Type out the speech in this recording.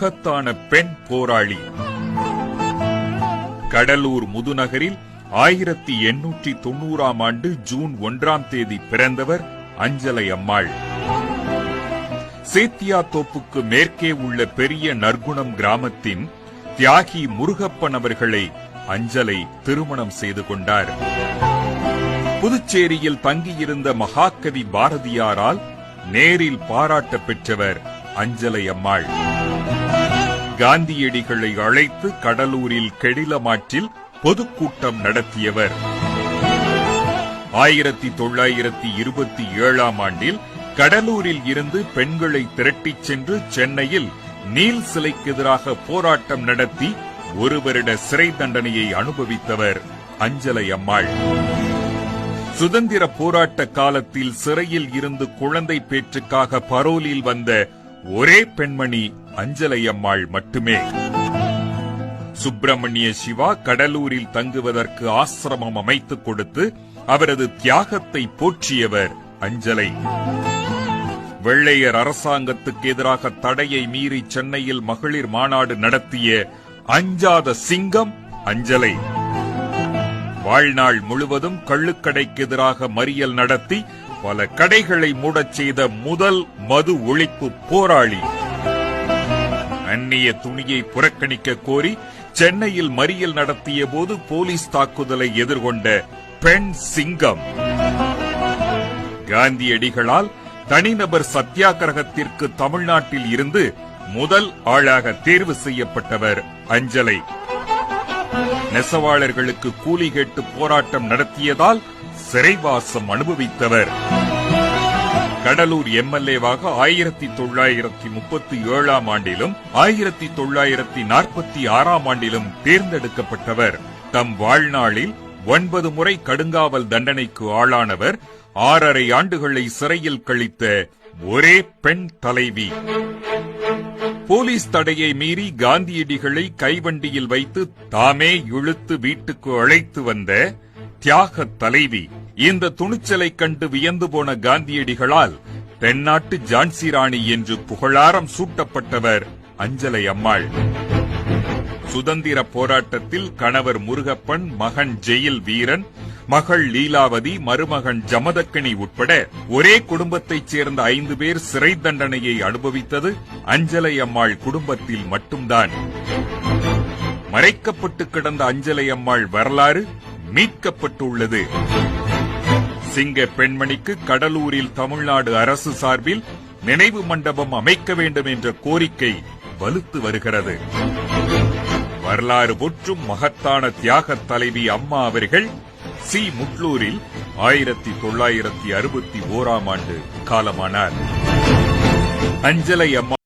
மகத்தான பெண் போராளி. கடலூர் முதுநகரில் 1890ஆம் ஆண்டு ஜூன் 1ஆம் தேதி பிறந்தவர் அஞ்சலை அம்மாள். சேத்தியாத்தோப்புக்கு மேற்கே உள்ள பெரிய நற்குணம் கிராமத்தின் தியாகி முருகப்பன் அவர்களை அஞ்சலை திருமணம் செய்து கொண்டார். புதுச்சேரியில் தங்கியிருந்த மகாகவி பாரதியாரால் நேரில் பாராட்ட பெற்றவர் அஞ்சலை அம்மாள். காந்தியடிகளை அழைத்து கடலூரில் கெடிலமாற்றில் பொதுக்கூட்டம் நடத்தியவர். 1927ஆம் ஆண்டில் கடலூரில் இருந்து பெண்களை திரட்டிச் சென்று சென்னையில் நீல் சிலைக்கு எதிராக போராட்டம் நடத்தி 1 வருட சிறை தண்டனையை அனுபவித்தவர் அஞ்சலை அம்மாள். சுதந்திர போராட்ட காலத்தில் சிறையில் இருந்து குழந்தை பேற்றுக்காக பரோலில் வந்த ஒரே பெண்மணி அஞ்சலை அம்மாள் மட்டுமே. சுப்பிரமணிய சிவா கடலூரில் தங்குவதற்கு ஆசிரமம் அமைத்துக் கொடுத்து அவரது தியாகத்தை போற்றியவர் அஞ்சலை. வெள்ளையர் அரசாங்கத்துக்கு எதிராக தடையை மீறி சென்னையில் மகளிர் மாநாடு நடத்திய அஞ்சாத சிங்கம் அஞ்சலை. வாழ்நாள் முழுவதும் கள்ளுக்கடைக்கு எதிராக மறியல் நடத்தி பல கடைகளை மூடச் செய்த முதல் மது ஒழிப்பு போராளி. அந்நிய துணியை புறக்கணிக்க கோரி சென்னையில் மறியல் நடத்திய போது போலீஸ் தாக்குதலை எதிர்கொண்ட பெண் சிங்கம். காந்தியடிகளால் தனிநபர் சத்தியாகிரகத்திற்கு தமிழ்நாட்டில் இருந்து முதல் ஆளாக தேர்வு செய்யப்பட்டவர் அஞ்சலை. நெசவாளர்களுக்கு கூலி கேட்டு போராட்டம் நடத்தியதால் சிறைவாசம் அனுபவித்தவர். கடலூர் எம்எல்ஏவாக 1937ஆம் ஆண்டிலும் 1946ஆம் ஆண்டிலும் தேர்ந்தெடுக்கப்பட்டவர். தம் வாழ்நாளில் 9 முறை கடுங்காவல் தண்டனைக்கு ஆளானவர். 6½ ஆண்டுகளை சிறையில் கழித்த ஒரே பெண் தலைவி. போலீஸ் தடையை மீறி காந்தியடிகளை கைவண்டியில் வைத்து தாமே இழுத்து வீட்டுக்கு அழைத்து வந்த தியாக தலைவி. இந்த துணிச்சலை கண்டு வியந்து போன காந்தியடிகளால் தென்னாட்டு ஜான்சி ராணி என்று புகழாரம் சூட்டப்பட்டவர் அஞ்சலை அம்மாள். சுதந்திர போராட்டத்தில் கணவர் முருகப்பன், மகன் ஜெயில் வீரன், மகள் லீலாவதி, மருமகன் ஜமதக்கனி உட்பட ஒரே குடும்பத்தைச் சேர்ந்த 5 பேர் சிறை தண்டனையை அனுபவித்தது அஞ்சலை அம்மாள் குடும்பத்தில் மட்டும்தான். மறைக்கப்பட்டு கிடந்த அஞ்சலை அம்மாள் வரலாறு மீட்கப்பட்டுள்ளது. சிங்க பெண்மணிக்கு கடலூரில் தமிழ்நாடு அரசு சார்பில் நினைவு மண்டபம் அமைக்க வேண்டும் என்ற கோரிக்கை வலுத்து வருகிறது. வரலாறு போற்றும் மகத்தான தியாக தலைவி அம்மா அவர்கள் சி. முட்லூரில் 1961ஆம் ஆண்டு காலமானார். அஞ்சலை அம்மா